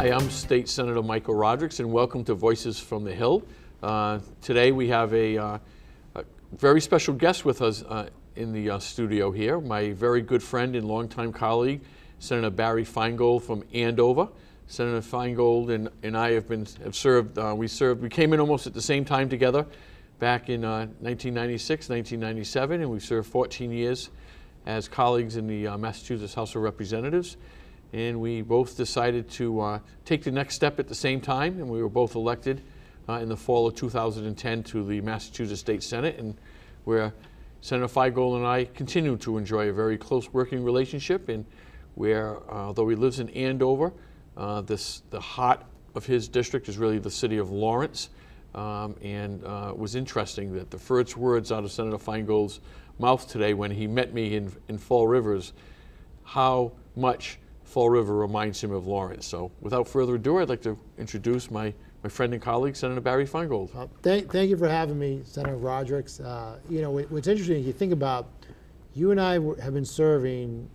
Hi, I'm State Senator Michael Rodrigues, and welcome to Voices from the Hill. Today we have a very special guest with us in the studio here, my very good friend and longtime colleague, Senator Barry Feingold from Andover. Senator Feingold and I have served, we came in almost at the same time together back in 1996, 1997, and we've served 14 years as colleagues in the Massachusetts House of Representatives. And we both decided to take the next step at the same time, and we were both elected in the fall of 2010 to the Massachusetts State Senate, and where Senator Feingold and I continue to enjoy a very close working relationship, and where, although he lives in Andover, the heart of his district is really the city of Lawrence, and it was interesting that the first words out of Senator Feingold's mouth today when he met me in Fall River is how much Fall River reminds him of Lawrence. So without further ado, I'd like to introduce my friend and colleague, Senator Barry Feingold. Thank you for having me, Senator Rodrigues. You know, what's interesting, you think about, you and I have been serving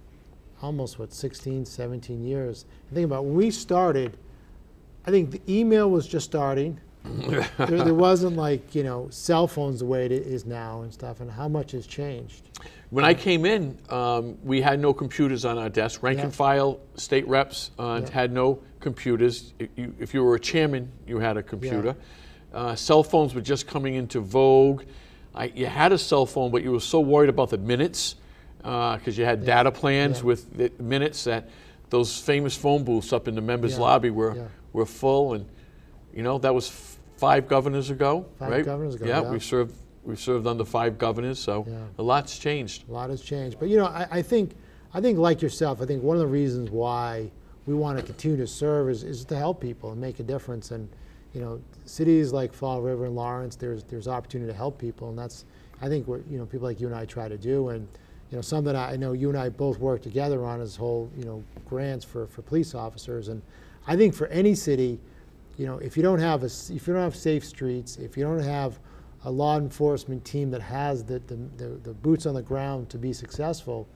almost, 16, 17 years. Think about when we started, I think the email was just starting. there wasn't like, cell phones the way it is now and stuff, and how much has changed. When I came in, we had no computers on our desk. Rank and file state reps had no computers. If you were a chairman, you had a computer. Cell phones were just coming into vogue. You had a cell phone, but you were so worried about the minutes because you had data plans with the minutes that those famous phone booths up in the members' lobby were full. And that was 5 governors ago, right? 5 governors ago. Yeah, we've served under 5 governors, so a lot's changed. A lot has changed, but I think like yourself, I think one of the reasons why we want to continue to serve is to help people and make a difference. And cities like Fall River and Lawrence, there's opportunity to help people, and that's I think what people like you and I try to do. And something I know you and I both work together on is whole grants for police officers. And I think for any city, if you don't have safe streets, if you don't have a law enforcement team that has the boots on the ground to be successful,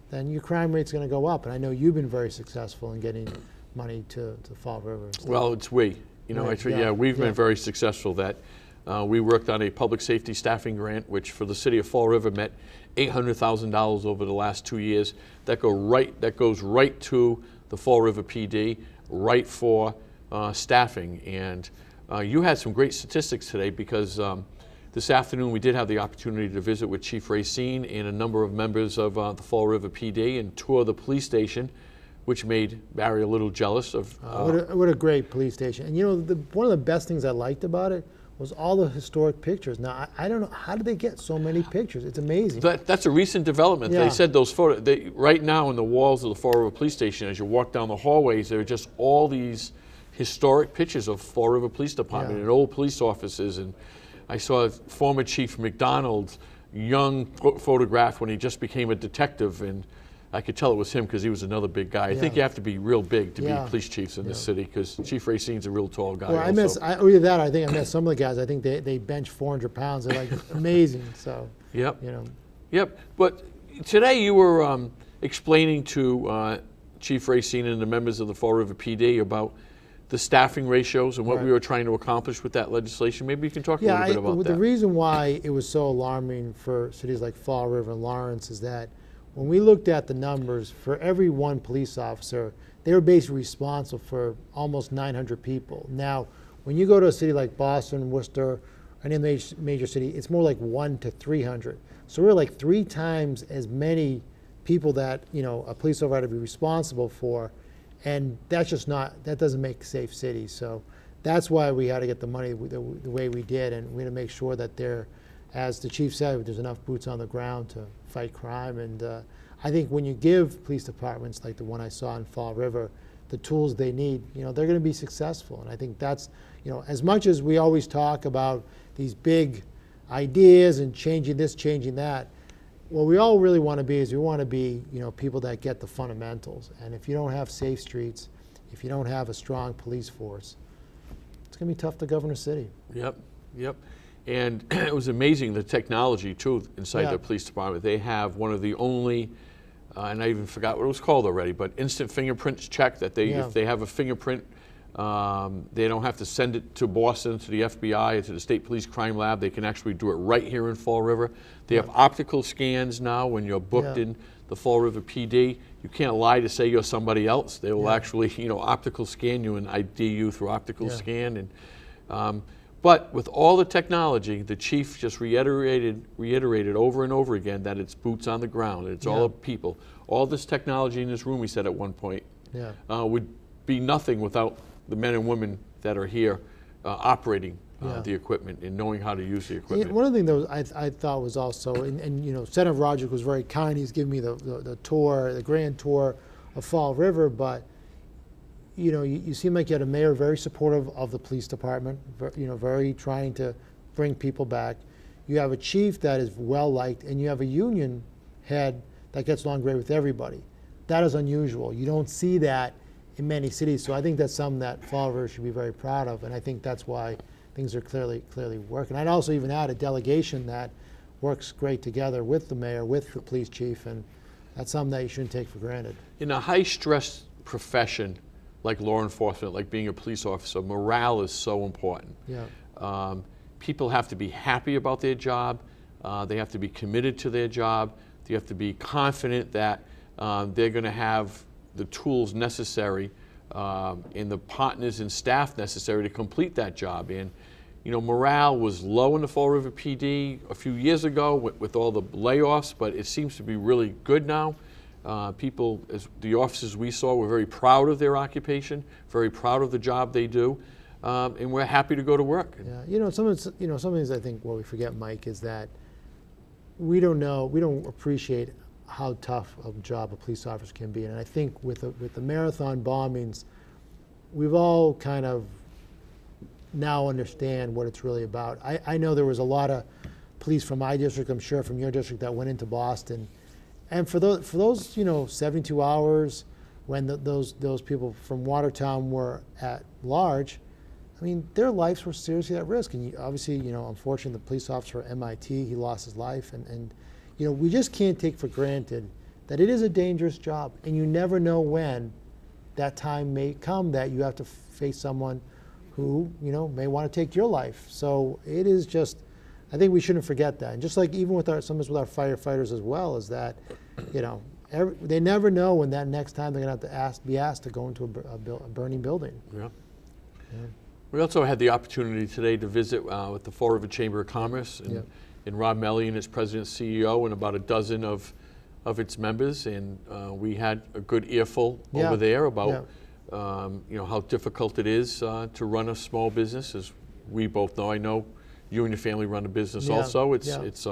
then your crime rate's going to go up. And I know you've been very successful in getting money to Fall River. Well, it's we. We've been very successful. That we worked on a public safety staffing grant, which for the city of Fall River met $800,000 over the last 2 years. That goes right to the Fall River PD, right for staffing. And you had some great statistics today because this afternoon we did have the opportunity to visit with Chief Racine and a number of members of the Fall River PD and tour the police station, which made Barry a little jealous of. What a great police station. And one of the best things I liked about it was all the historic pictures. Now, I don't know, how did they get so many pictures? It's amazing. That's a recent development. They said those photos, right now in the walls of the Fall River Police Station, as you walk down the hallways, there are just all these historic pictures of Fall River Police Department and old police officers. And I saw former Chief McDonald's young photograph when he just became a detective, and I could tell it was him because he was another big guy. I think you have to be real big to be police chiefs in this city because Chief Racine's a real tall guy. Well, I think I met some of the guys. I think they bench 400 pounds. They're like amazing. So Yep. But today you were explaining to Chief Racine and the members of the Fall River PD about the staffing ratios and what we were trying to accomplish with that legislation. Maybe you can talk a little bit about that. The reason why it was so alarming for cities like Fall River and Lawrence is that when we looked at the numbers, for every 1 police officer, they were basically responsible for almost 900 people. Now, when you go to a city like Boston, Worcester, or any major city, it's more like 1 to 300. So we're like 3 times as many people that a police officer had to be responsible for. And that's just that doesn't make safe cities. So that's why we had to get the money the way we did, and we had to make sure that as the chief said, there's enough boots on the ground to fight crime. And I think when you give police departments like the one I saw in Fall River the tools they need, they're going to be successful. And I think that's, as much as we always talk about these big ideas and changing this, changing that, what we all really want to be is we want to be, people that get the fundamentals. And if you don't have safe streets, if you don't have a strong police force, it's going to be tough to govern a city. Yep. And it was amazing, the technology too inside the police department. They have one of the only, and I even forgot what it was called already, but instant fingerprints check that if they have a fingerprint They don't have to send it to Boston, to the FBI, or to the State Police Crime Lab. They can actually do it right here in Fall River. They have optical scans now when you're booked in the Fall River PD. You can't lie to say you're somebody else. They will actually, optical scan you and ID you through optical scan. And but with all the technology, the chief just reiterated over and over again that it's boots on the ground. It's all people. All this technology in this room, we said at one point, would be nothing without the men and women that are here operating the equipment and knowing how to use the equipment. One of the things that I thought was also, and Senator Roderick was very kind. He's given me the tour, the grand tour of Fall River, but you seem like you had a mayor very supportive of the police department, very trying to bring people back. You have a chief that is well liked, and you have a union head that gets along great with everybody. That is unusual. You don't see that in many cities, so I think that's something that Fall River should be very proud of, and I think that's why things are clearly working. I'd also even add a delegation that works great together with the mayor, with the police chief, and that's something that you shouldn't take for granted. In a high-stress profession like law enforcement, like being a police officer, morale is so important. People have to be happy about their job. They have to be committed to their job. They have to be confident that they're going to have the tools necessary and the partners and staff necessary to complete that job. And morale was low in the Fall River PD a few years ago with all the layoffs, but it seems to be really good now. People, as the officers we saw, were very proud of their occupation, very proud of the job they do, and we're happy to go to work. Some things I think what we forget, Mike, is that we don't appreciate how tough a job a police officer can be. And I think with the marathon bombings, we've all kind of now understand what it's really about. I know there was a lot of police from my district, I'm sure from your district, that went into Boston. And for those 72 hours when those people from Watertown were at large, I mean, their lives were seriously at risk. And obviously, unfortunately, the police officer at MIT, he lost his life. And we just can't take for granted that it is a dangerous job. And you never know when that time may come that you have to face someone who, may want to take your life. So it is just, I think we shouldn't forget that. And just like even sometimes with our firefighters as well, is that, they never know when that next time they're going to have to be asked to go into a burning building. We also had the opportunity today to visit with the Fall River Chamber of Commerce and Rob Mellion, its president and CEO, and about a dozen of its members, and we had a good earful over there about how difficult it is to run a small business, as we both know. I know you and your family run a business also. It's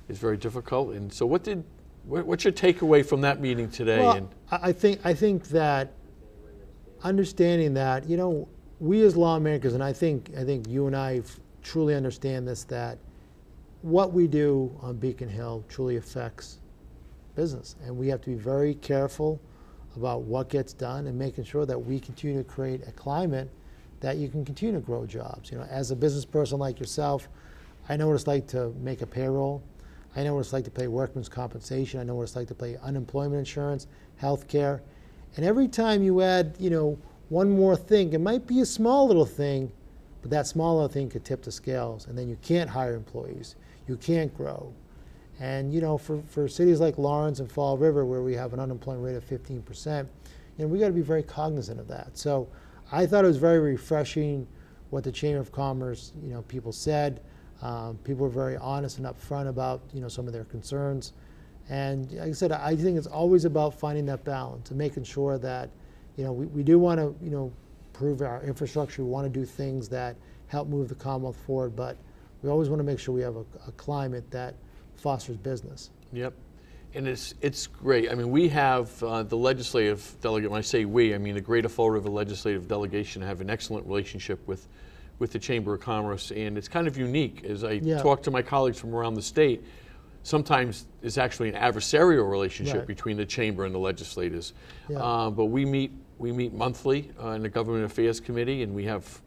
very difficult. And so, what's your takeaway from that meeting today? Well, I think that understanding that we as lawmakers, and I think you and I truly understand this, that what we do on Beacon Hill truly affects business, and we have to be very careful about what gets done and making sure that we continue to create a climate that you can continue to grow jobs. As a business person like yourself, I know what it's like to make a payroll. I know what it's like to pay workman's compensation. I know what it's like to pay unemployment insurance, health care. And every time you add, one more thing, it might be a small little thing, but that small little thing could tip the scales, and then you can't hire employees. You can't grow. And for cities like Lawrence and Fall River, where we have an unemployment rate of 15%, we got to be very cognizant of that. So I thought it was very refreshing what the Chamber of Commerce, people said. People were very honest and upfront about, some of their concerns. And like I said, I think it's always about finding that balance and making sure that, we do want to, improve our infrastructure. We want to do things that help move the Commonwealth forward, but we always want to make sure we have a climate that fosters business. Yep. And it's great. I mean, we have the legislative delegate. When I say we, I mean the Greater Fall River Legislative Delegation have an excellent relationship with the Chamber of Commerce, and it's kind of unique. As I talk to my colleagues from around the state, sometimes it's actually an adversarial relationship between the Chamber and the legislators. But we meet monthly in the Government Affairs Committee, and we have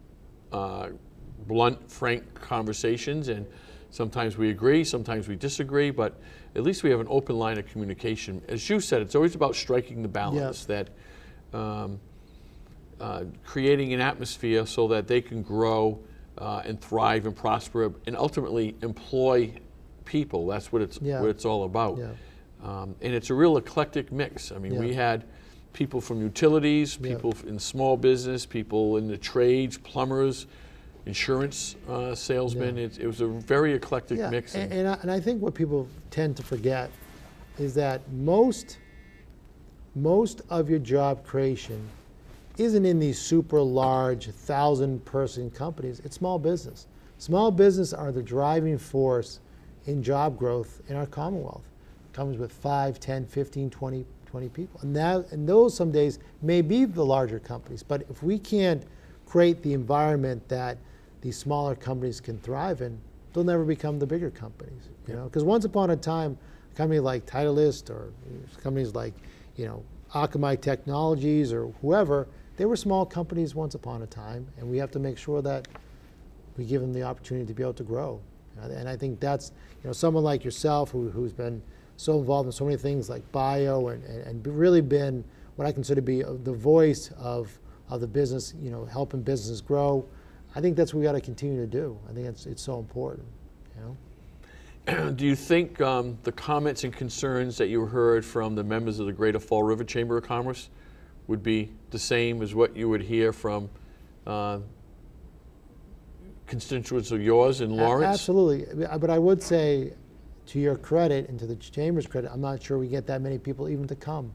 blunt, frank conversations, and sometimes we agree, sometimes we disagree, but at least we have an open line of communication. As you said, it's always about striking the balance that creating an atmosphere so that they can grow and thrive and prosper and ultimately employ people. That's what it's all about. Yeah. And it's a real eclectic mix. I mean, Yeah. we had people from utilities, people in small business, people in the trades, plumbers, insurance salesmen. Yeah. It was a very eclectic Yeah, mix. and I think what people tend to forget is that most of your job creation isn't in these super large 1,000-person companies. It's small business. Small business are the driving force in job growth in our Commonwealth. Companies with 5, 10, 15, 20 people. And those some days may be the larger companies. But if we can't create the environment that these smaller companies can thrive in, they'll never become the bigger companies. You know, because once upon a time, a company like Titleist or companies like, Akamai Technologies or whoever, they were small companies once upon a time, and we have to make sure that we give them the opportunity to be able to grow. And I think that's, someone like yourself who's been so involved in so many things like bio and really been what I consider to be the voice of the business, helping businesses grow. I think that's what we got to continue to do. I think it's so important. Do you think the comments and concerns that you heard from the members of the Greater Fall River Chamber of Commerce would be the same as what you would hear from constituents of yours in Lawrence? Absolutely. But I would say, to your credit and to the Chamber's credit, I'm not sure we get that many people even to come.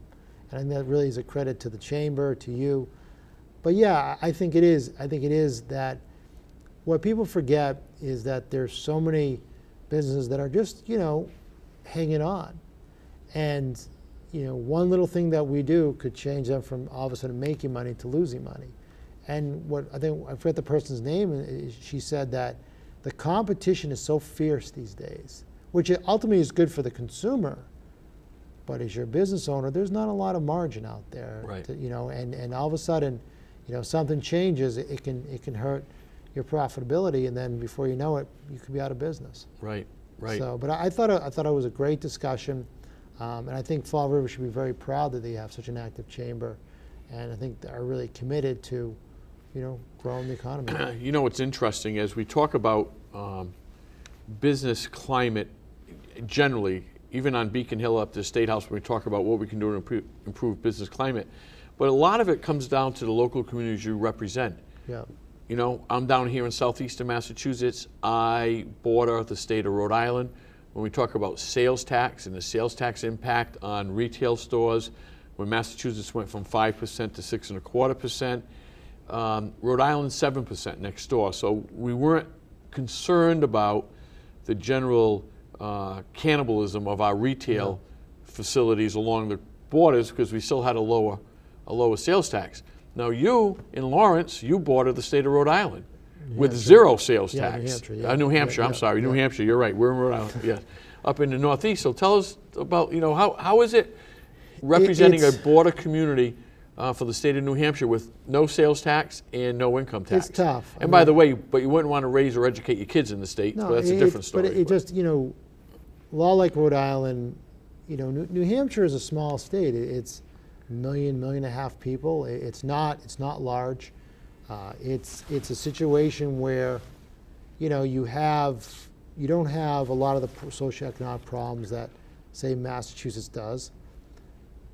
And I think that really is a credit to the Chamber, to you. But yeah, I think it is. I think it is that what people forget is that there's so many businesses that are just, hanging on. And, one little thing that we do could change them from all of a sudden making money to losing money. And what I forget the person's name, she said that the competition is so fierce these days, which ultimately is good for the consumer. But as your business owner, there's not a lot of margin out there. Right. And all of a sudden, something changes, it can hurt your profitability, and then before you know it, you could be out of business. Right. So, but I thought it was a great discussion, and I think Fall River should be very proud that they have such an active chamber, and I think they are really committed to, growing the economy. What's interesting as we talk about business climate generally, even on Beacon Hill up to the State House, when we talk about what we can do to improve business climate, but a lot of it comes down to the local communities you represent. Yeah. I'm down here in southeastern Massachusetts. I border the state of Rhode Island. When we talk about sales tax and the sales tax impact on retail stores, when Massachusetts went from 5% to 6.25%, Rhode Island 7% next door. So we weren't concerned about the general cannibalism of our retail facilities along the borders because we still had a lower sales tax. Now you, in Lawrence, you border the state of Rhode Island with zero sales tax. New Hampshire, New Hampshire, I'm sorry, New Hampshire, you're right, we're in Rhode Island, yes. Up in the Northeast, so tell us about, how is it representing a border community for the state of New Hampshire with no sales tax and no income tax? It's tough. And by the way, but you wouldn't want to raise or educate your kids in the state, so that's a different story. But it just, law like Rhode Island, New Hampshire is a small state. It's 1.5 million people. It's not large. It's a situation where, you don't have a lot of the socioeconomic problems that, say, Massachusetts does,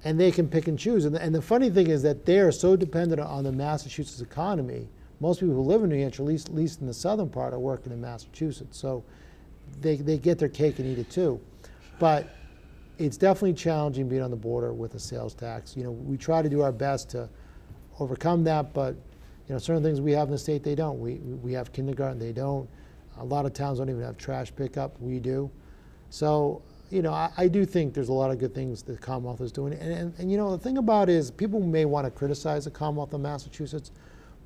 and they can pick and choose. And the funny thing is that they are so dependent on the Massachusetts economy. Most people who live in New Hampshire, at least in the southern part, are working in Massachusetts, so they get their cake and eat it too. But it's definitely challenging being on the border with a sales tax. We try to do our best to overcome that, but certain things we have in the state they don't. We have kindergarten, they don't. A lot of towns don't even have trash pickup. We do. So I do think there's a lot of good things the Commonwealth is doing. And the thing about it is people may want to criticize the Commonwealth of Massachusetts,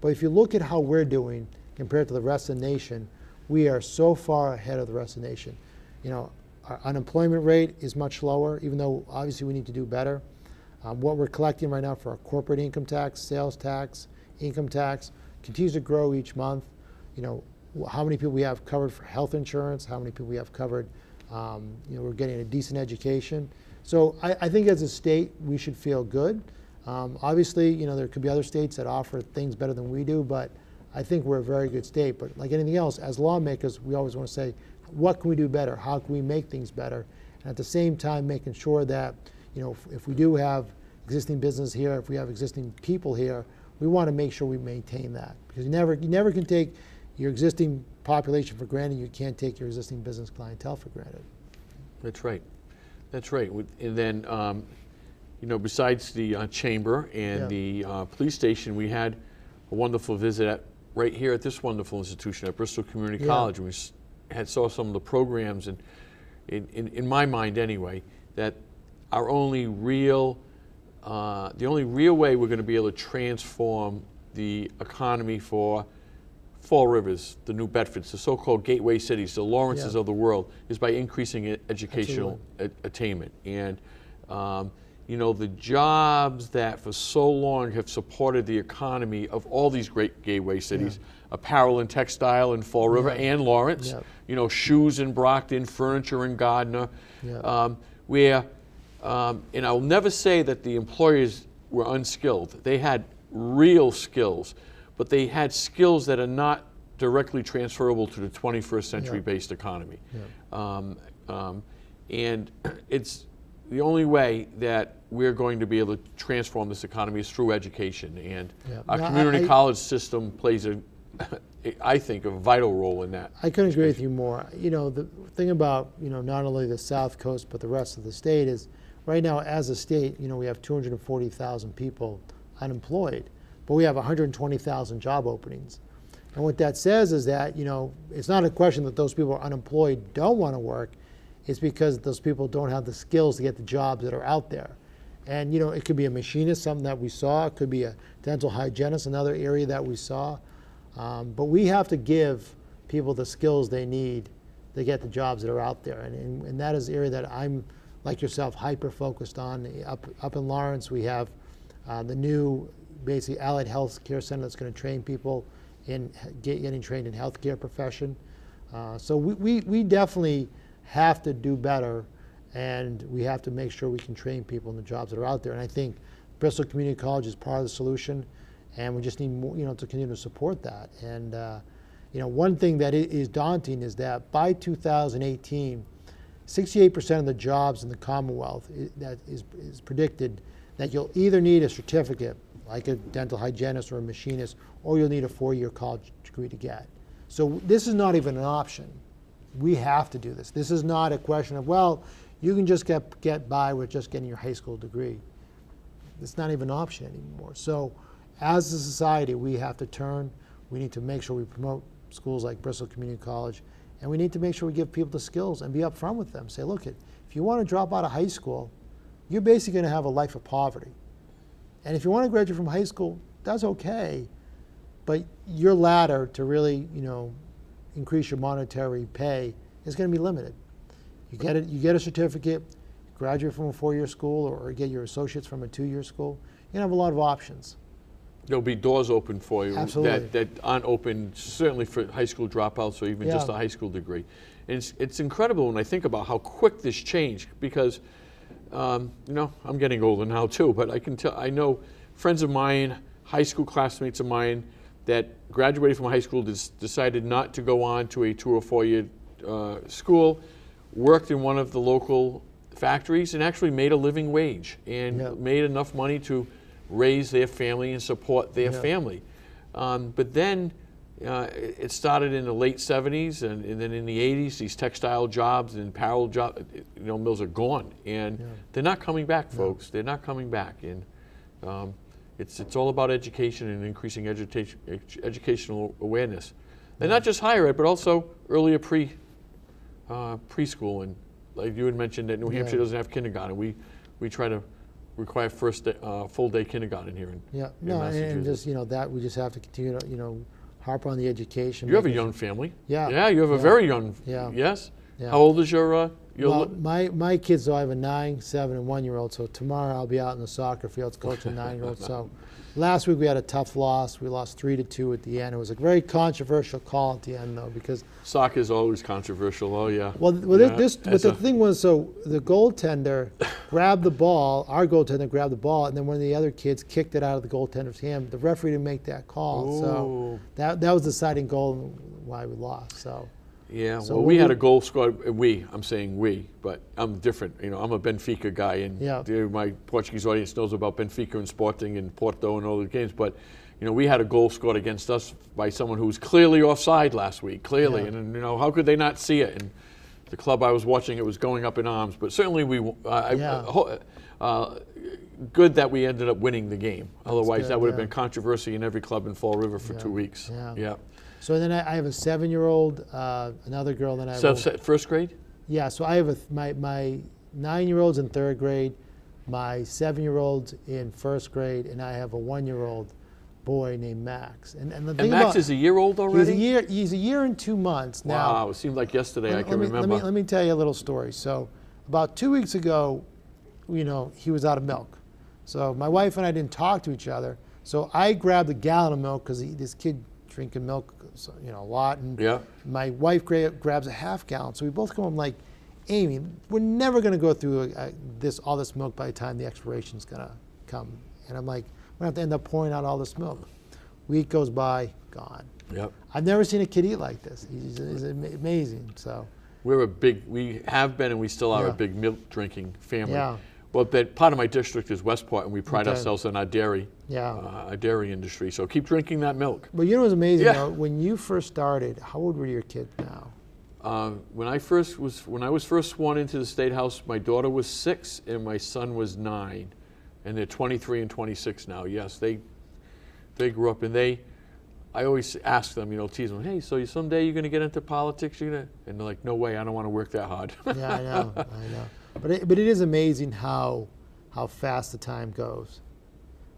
but if you look at how we're doing compared to the rest of the nation, we are so far ahead of the rest of the nation. Our unemployment rate is much lower, even though obviously we need to do better. What we're collecting right now for our corporate income tax, sales tax, income tax continues to grow each month. How many people we have covered for health insurance, how many people we have covered, we're getting a decent education. So I think as a state, we should feel good. Obviously, you know, there could be other states that offer things better than we do, but I think we're a very good state. But like anything else, as lawmakers, we always want to say, what can we do better? How can we make things better? And at the same time, making sure that, you know, if we do have existing business here, if we have existing people here, we want to make sure we maintain that. Because you never can take your existing population for granted. You can't take your existing business clientele for granted. That's right. That's right. And then, you know, besides the chamber and the police station, we had a wonderful visit right here at this wonderful institution at Bristol Community College. And we saw some of the programs, and in my mind anyway, that our only real, the only real way we're going to be able to transform the economy for Fall Rivers, the New Bedfords, the so-called gateway cities, the Lawrences of the world, is by increasing educational attainment. And you know, the jobs that for so long have supported the economy of all these great gateway cities, apparel and textile in Fall River and Lawrence, you know, shoes in Brockton, furniture in Gardner, where, and I'll never say that the employers were unskilled. They had real skills, but they had skills that are not directly transferable to the 21st century based economy. And it's the only way that we're going to be able to transform this economy is through education. And our community college system plays I think, a vital role in that. I couldn't agree with you more. You know, the thing about, you know, not only the South Coast, but the rest of the state is, right now, as a state, you know, we have 240,000 people unemployed, but we have 120,000 job openings. And what that says is that, you know, it's not a question that those people are unemployed don't want to work. It's because those people don't have the skills to get the jobs that are out there. And, you know, it could be a machinist, something that we saw. It could be a dental hygienist, another area that we saw. But we have to give people the skills they need to get the jobs that are out there. And that is the area that I'm, like yourself, hyper-focused on. Up in Lawrence, we have the new, basically, allied health care center that's going to train people in getting trained in healthcare profession. So we definitely have to do better, and we have to make sure we can train people in the jobs that are out there. And I think Bristol Community College is part of the solution, and we just need more, you know, to continue to support that. And you know, one thing that is daunting is that by 2018, 68% of the jobs in the Commonwealth that is predicted that you'll either need a certificate, like a dental hygienist or a machinist, or you'll need a 4-year college degree to get. So this is not even an option. We have to do this. This is not a question of, well, you can just get by with just getting your high school degree. It's not even an option anymore. So as a society, we have to turn. We need to make sure we promote schools like Bristol Community College, and we need to make sure we give people the skills and be upfront with them. Say, look, if you want to drop out of high school, you're basically going to have a life of poverty. And if you want to graduate from high school, that's okay, but your ladder to really, you know, increase your monetary pay is going to be limited. You get a certificate, graduate from a 4-year school, or get your associates from a 2-year school. You're going to have a lot of options. There'll be doors open for you Absolutely. that aren't open certainly for high school dropouts or even just a high school degree. And it's incredible when I think about how quick this changed, because you know, I'm getting older now too, but I can tell, I know friends of mine, high school classmates of mine, that graduated from high school, decided not to go on to a 2 or 4-year school, worked in one of the local factories, and actually made a living wage and made enough money to raise their family and support their family. But then it started in the late 70s, and then in the 80s, these textile jobs and apparel jobs, you know, mills are gone, and they're not coming back, folks. They're not coming back, and it's all about education and increasing educational awareness, and not just higher ed, but also earlier preschool. And like you had mentioned, that New Hampshire doesn't have kindergarten. We try to require full day kindergarten here in Massachusetts. And just, you know, that we just have to continue to, you know, harp on the education. You have a young family. Yeah. Yeah, you have a very young. Yeah. Yes. Yeah. How old is your Well, my kids, though, I have a 9, 7, and 1-year-old. So tomorrow I'll be out in the soccer fields coaching 9-year-old. So last week we had a tough loss. We lost 3-2 at the end. It was a very controversial call at the end, though, because Soccer is always controversial. Oh yeah. well, Yeah, but the thing was, so the goaltender grabbed the ball. Our goaltender grabbed the ball, and then one of the other kids kicked it out of the goaltender's hand. The referee didn't make that call, so Ooh. that was the deciding goal and why we lost. So. Yeah, So well, we when had we- a goal scored. I'm saying we, but I'm different. You know, I'm a Benfica guy, and Yeah. my Portuguese audience knows about Benfica and Sporting and Porto and all the games. But you know, we had a goal scored against us by someone who was clearly offside last week, clearly, Yeah. and you know, how could they not see it? And the club I was watching, it was going up in arms. But certainly, good that we ended up winning the game. Otherwise, good, that would have yeah. been controversy in every club in Fall River for 2 weeks. Yeah. Yeah. So then I have a 7-year-old, another girl. Then I have So first grade. yeah. So I have my 9-year-old's in 3rd grade, my 7-year-old's in 1st grade, and I have a 1-year-old boy named Max. And the thing And Max about, is a year old already. He's a year and 2 months now. Wow, it seemed like yesterday. I can me, remember. Let me tell you a little story. So about 2 weeks ago, you know, he was out of milk. So my wife and I didn't talk to each other. So I grabbed a gallon of milk because this kid drinking milk, so, you know, a lot. And Yeah. my wife grabs a half gallon. So we both come home like, Amy, we're never going to go through all this milk by the time the expiration is going to come. And I'm like, we're going to have to end up pouring out all this milk. Week goes by, gone. Yep. I've never seen a kid eat like this. He's amazing. So. We have been and we still are Yeah. a big milk drinking family. Yeah. Well, but part of my district is Westport, and we pride Okay. ourselves on our dairy, Yeah. our dairy industry. So keep drinking that milk. But you know what's amazing, Yeah. though? When you first started, how old were your kids now? When I was first sworn into the State House, my daughter was 6 and my son was 9, and they're 23 and 26 now. Yes, they grew up, and I always ask them, you know, tease them, hey, so someday you're going to get into politics? And they're like, no way, I don't want to work that hard. Yeah, I know. But it is amazing how fast the time goes.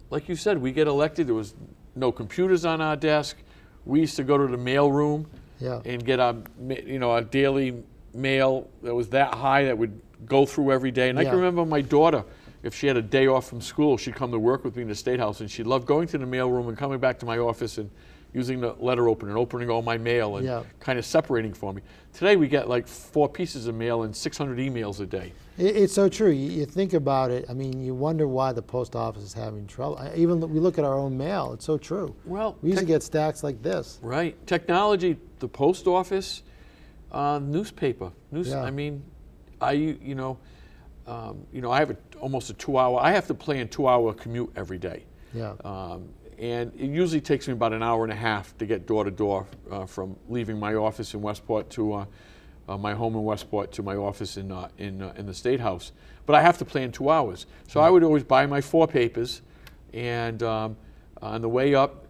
Like you said, we get elected. There was no computers on our desk. We used to go to the mail room Yeah. and get our daily mail that was that high that would go through every day. And I Yeah. can remember my daughter, if she had a day off from school, she'd come to work with me in the State House, and she loved going to the mail room and coming back to my office and using the letter opener and opening all my mail and Yeah. kind of separating for me. Today we get like 4 pieces of mail and 600 emails a day. It's so true. You think about it. I mean, you wonder why the post office is having trouble. Even we look at our own mail. It's so true. Well, We used to get stacks like this. right. Technology, the post office, newspaper. Yeah. I mean, I have almost a 2-hour. I have to plan 2-hour commute every day, Yeah. and it usually takes me about an hour and a half to get door to door from leaving my office in Westport to my home in Westport to my office in the State House. But I have to plan 2 hours, so I would always buy my 4 papers, and on the way up,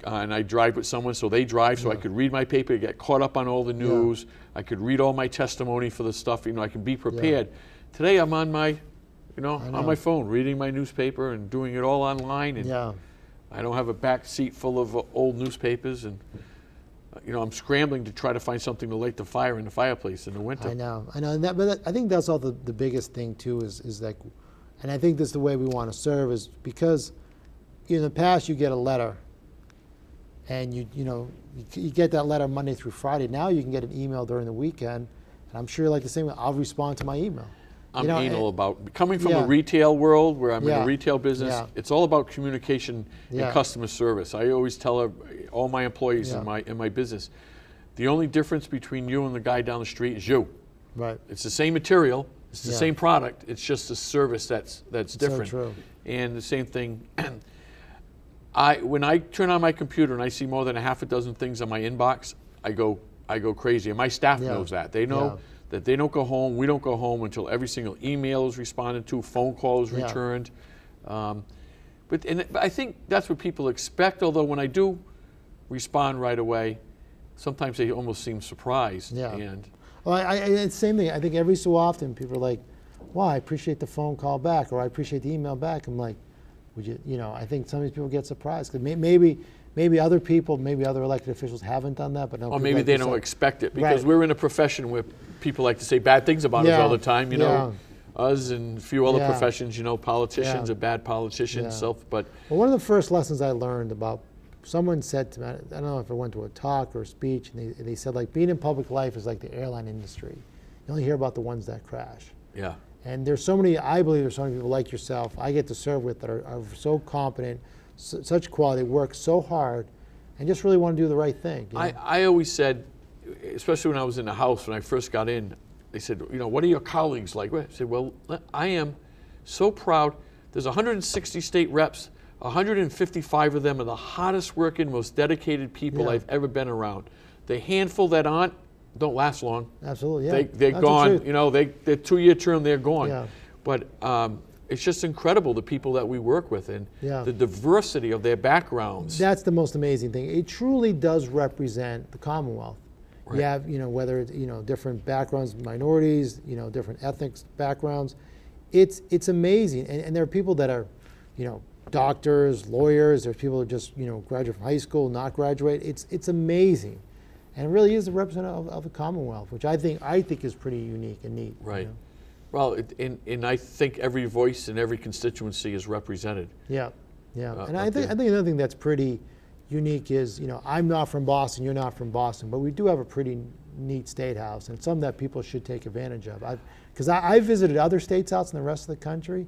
and I drive with someone, so they drive, so I could read my paper, get caught up on all the news. I could read all my testimony for the stuff. I can be prepared. Today I'm on my, on my phone, reading my newspaper and doing it all online. And Yeah. I don't have a back seat full of old newspapers, and I'm scrambling to try to find something to light the fire in the fireplace in the winter. I know. And I think that's all the biggest thing too is like, and I think this is the way we want to serve is because in the past you get a letter and you get that letter Monday through Friday. Now you can get an email during the weekend, and I'm sure like the same way, I'll respond to my email. I'm anal about coming from Yeah. a retail world where I'm in Yeah. a retail business. Yeah. It's all about communication Yeah. and customer service. I always tell all my employees Yeah. in my business, the only difference between you and the guy down the street is you. Right. It's the same material, it's the Yeah. same product. It's just the service that's so different. true. And the same thing. When I turn on my computer and I see more than a half a dozen things on my inbox, I go crazy. And my staff Yeah. knows that. They know Yeah. that they don't go home. We don't go home until every single email is responded to, phone call is Yeah. returned. But I think that's what people expect. Although when I do respond right away, sometimes they almost seem surprised. Yeah. And Well, it's the same thing. I think every so often people are like, "Wow, I appreciate the phone call back," or "I appreciate the email back." I'm like, "Would you?" I think some of these people get surprised because maybe other people, maybe other elected officials haven't done that, but no. Or people maybe like they yourself- don't expect it, because Right. we're in a profession where people like to say bad things about us Yeah, all the time, you know. Us and a few other Yeah. professions, you know, politicians Yeah. are bad politicians, Yeah. but Well, one of the first lessons I learned about, someone said to me, I don't know if I went to a talk or a speech, and they said, like, being in public life is like the airline industry. You only hear about the ones that crash. yeah. And there's so many, I believe there's so many people like yourself I get to serve with that are so competent, such quality, work so hard, and just really want to do the right thing. You know? I always said, especially when I was in the House, when I first got in, they said, you know, what are your colleagues like? I said, well, I am so proud. There's 160 state reps. 155 of them are the hardest working, most dedicated people Yeah. I've ever been around. The handful that aren't don't last long. Absolutely, yeah. They're That's the gone. truth. You know, they're 2-year term, they're gone. Yeah. But it's just incredible, the people that we work with, and Yeah. the diversity of their backgrounds. That's the most amazing thing. It truly does represent the Commonwealth. Right. You have, whether it's, different backgrounds, minorities, different ethnic backgrounds. It's amazing. And there are people that are, doctors, lawyers, there's people who just, graduate from high school, not graduate. It's amazing. And it really is a representative of the Commonwealth, which I think is pretty unique and neat. Right. Well, and I think every voice in every constituency is represented. Yeah, yeah. And I up think there. another thing that's pretty unique is, I'm not from Boston, you're not from Boston, but we do have a pretty neat state house, and something that people should take advantage of. Because I visited other states houses in the rest of the country,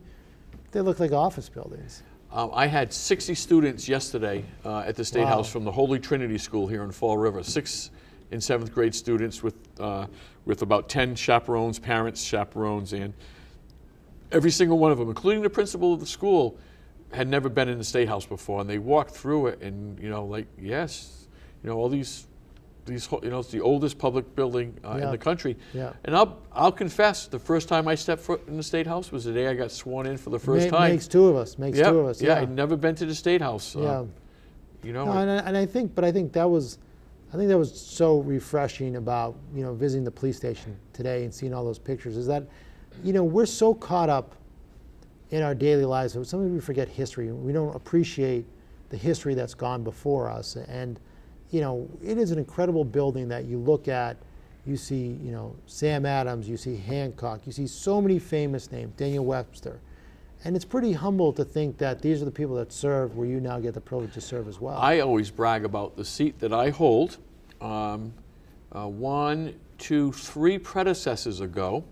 they look like office buildings. I had 60 students yesterday at the State Wow. House from the Holy Trinity School here in Fall River. 6th and 7th grade students with about 10 chaperones, parents, chaperones, and every single one of them, including the principal of the school, had never been in the State House before, and they walked through it, and yes, all these, it's the oldest public building in Yeah. the country. Yeah. And I'll confess, the first time I stepped foot in the State House was the day I got sworn in for the first time. Makes two of us. Makes Yeah, two of us. yeah, Yeah. I'd never been to the State House. Yeah. No, And I think that was so refreshing about visiting the police station today and seeing all those pictures. Is that we're so caught up in our daily lives that sometimes we forget history. We don't appreciate the history that's gone before us. And it is an incredible building that you look at. You see Sam Adams, you see Hancock, you see so many famous names, Daniel Webster. And it's pretty humble to think that these are the people that serve where you now get the privilege to serve as well. I always brag about the seat that I hold. 1, 2, 3 predecessors ago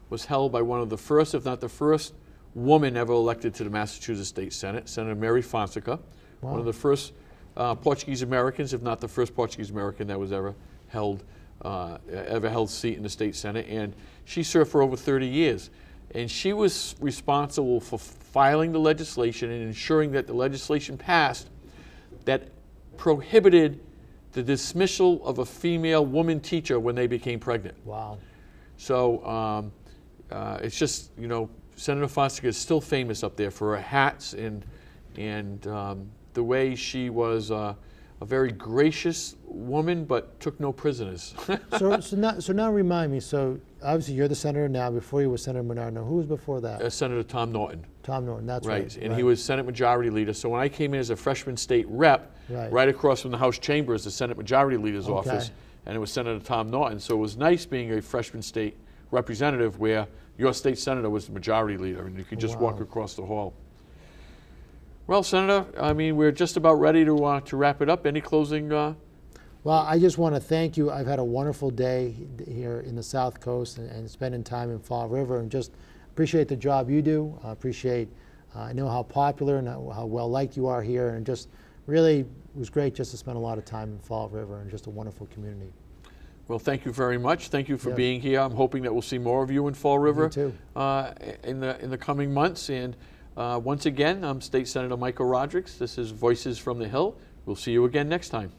was held by one of the first, if not the first, woman ever elected to the Massachusetts State Senate, Senator Mary Fonseca. Wow. One of the first Portuguese Americans, if not the first Portuguese American that was ever held seat in the state Senate, and she served for over 30 years. And she was responsible for filing the legislation and ensuring that the legislation passed that prohibited the dismissal of a female woman teacher when they became pregnant. Wow. So it's just, Senator Fonseca is still famous up there for her hats and the way she was a very gracious woman, but took no prisoners. So now remind me. So obviously you're the senator now. Before you were Senator Menard. Now who was before that? Senator Tom Norton. Tom Norton. That's right. And he was Senate Majority Leader. So when I came in as a freshman state rep, right across from the House chamber is the Senate Majority Leader's office, and it was Senator Tom Norton. So it was nice being a freshman state representative where your state senator was the Majority Leader, and you could just walk across the hall. Well, Senator, I mean, we're just about ready to wrap it up. Any closing? Well, I just want to thank you. I've had a wonderful day here in the South Coast and spending time in Fall River, and just appreciate the job you do. I appreciate, I know how popular and how well liked you are here, and just really it was great just to spend a lot of time in Fall River, and just a wonderful community. Well, thank you very much. Thank you for being here. I'm hoping that we'll see more of you in Fall River Me too. In the coming months. And once again, I'm State Senator Michael Rodrigues. This is Voices from the Hill. We'll see you again next time.